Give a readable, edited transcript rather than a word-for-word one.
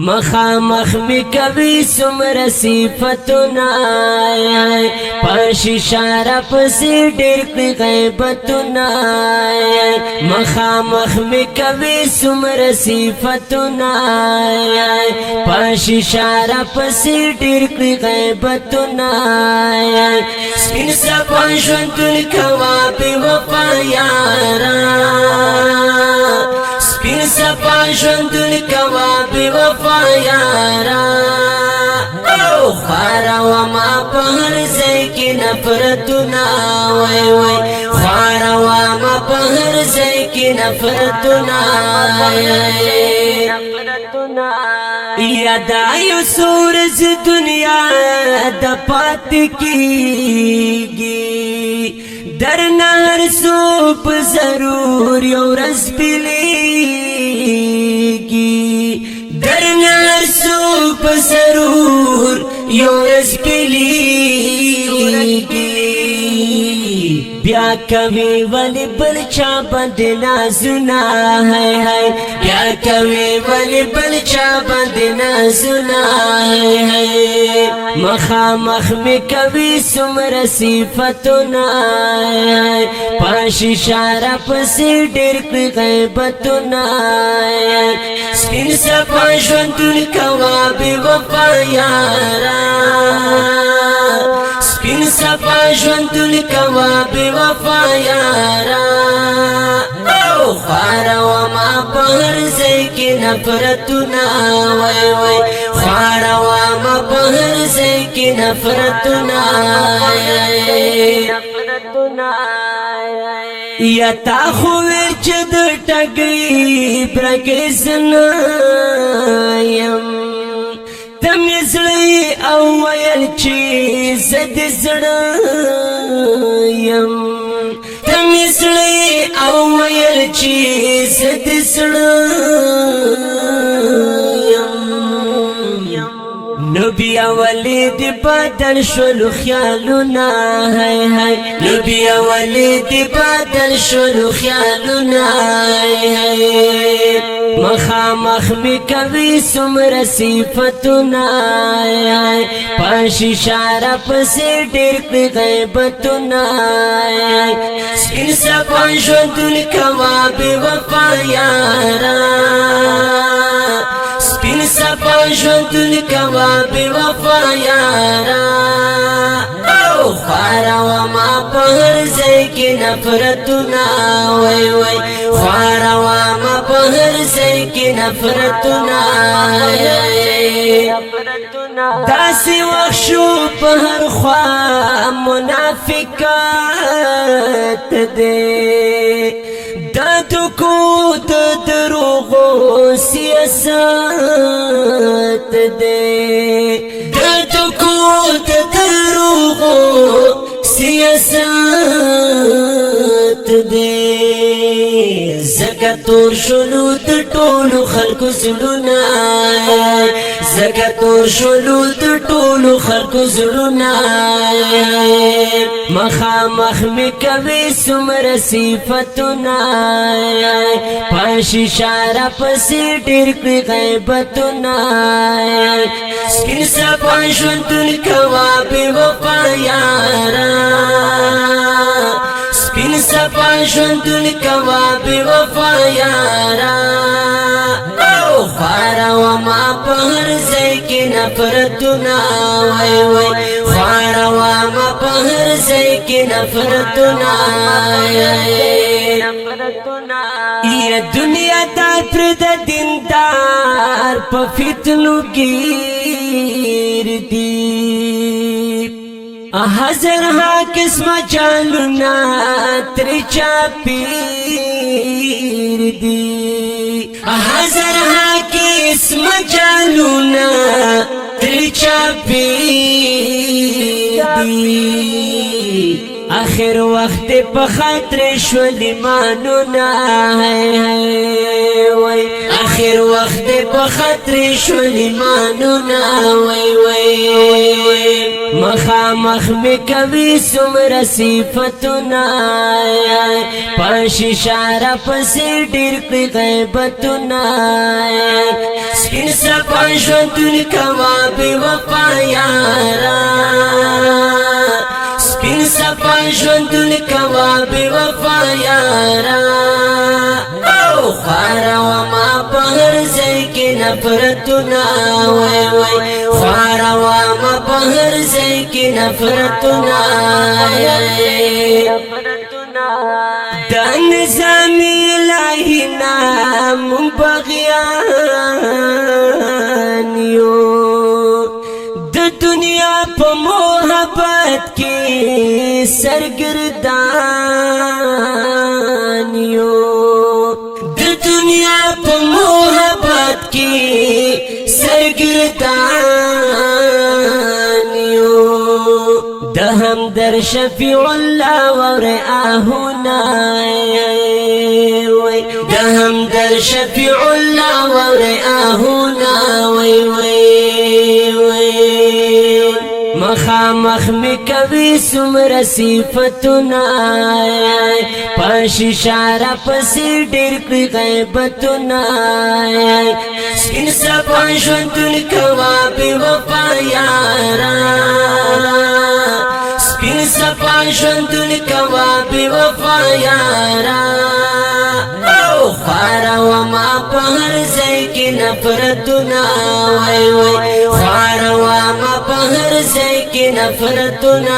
مخامخ می کوي سمر صفتنا پاش اشاره پسې ډېر کړي غیبتنا مخامخ می کوي سمر صفتنا پاش اشاره پسې ډېر کړي غیبتنا سپین صفا ژوندون کوا بې وفا یارا سپین صفا ژوندون کوا بې وفا یارا خوارا وما په هر ځای کې نفرتونه وای وای خوارا وما په هر ځای کې نفرتونه یادا یو سورج دنیا د پات کیږي درنا هر صوب ضرور یو ورځ بلیږي درنا هر صوب ضرور یو ورځ بلیږي بیا کوي ولی بل چا باندې نازونه هاي هاي بیا کوي ولی بل چا باندې نازونه هاي هاي مخامخ می کوي څومره صفتونه پاش اشاره پسې ډېر کړي غیبتونه سپین صفا ژوندون کوا بې وفا یارا سپین صفا ژوندون کوا بې وفا یارا خوارا وما په هر ځای کې نفرتونه وای وای خوارا وما په هر ځای کې نفرتونه یا تا خو چې د ټګي برګې زنه یم تم زړی او ویل چې زد زړه یم تم زړی او ویل چې زد زړه نبی اولی دی بدل شلو خیالونا هاي هاي نبی اولی دی بدل شلو خیالونا هاي هاي مخامخ می کوي څومره صفتونه پاش اشاره پسې ډېر کړي غیبتونه سپین صفا ژوندون کوا بې وفا یارا سپین صفا ژوندون کوا بې وفا یارا خوارا وما په هر ځای کې نفرتونه وای وای خوارا وما په هر ځای کې نفرتونه داسې وخت شو په هر خوا منافقت دی دا دکو د دروغو سیاست دی دا دکو د دروغو سیاست دی زکه تور شلو د ټولو خلکو زړونه زکه تور شلو د ټولو خلکو زړونه مخامخ می کوي څومره صفتونه پاش اشاره پسې ډېر کړي غیبتونه سپین صفا ژوندون کوا بې وفا یارا سپین صفا ژوندون کوا بې وفا یارا خوارا وما په هر ځای کې نفرتونه وای وای خوارا وما په هر ځای کې نفرتونه یا دنیا دا پر د دیندار په فتنو گیر دی هزار ها قسم چالونا تر چاپیر دی هزار ها قسم چالونا تر چاپیر دی آخر وقت په خاطر شول ایمانونه وای آخر وقت په خاطر شول ایمانونه وای مخامخ می کوي څومره صفتونه پاش اشاره پسې ډېر کړي غیبتونه سپین صفا ژوندون کوا بې وفا یاره سپین صفا ژوندون کوا بې وفا یاره او خواره وما په هر ځای کې نفرتونه وای وای خواره وما په هر ځای کې نفرتونه دا نظام الهي نام بغیان یو د دنیا په محبت کې سرګردان یو د دنیا په محبت کې سرګردان یو د همدر شفیع الله ورآهنا وای د همدر شفیع الله ورآهنا وای مخامخ می کوي څومره صفتونه پاش اشاره پسې ډېر کړي غیبتونه سپین صفا ژوندون کوا بې وفا یاره سپین صفا ژوندون کوا بې وفا یاره او خواره وما په هر ځای کې نفرتونه وای وای خواره وما په هر ځای کې نفرتونه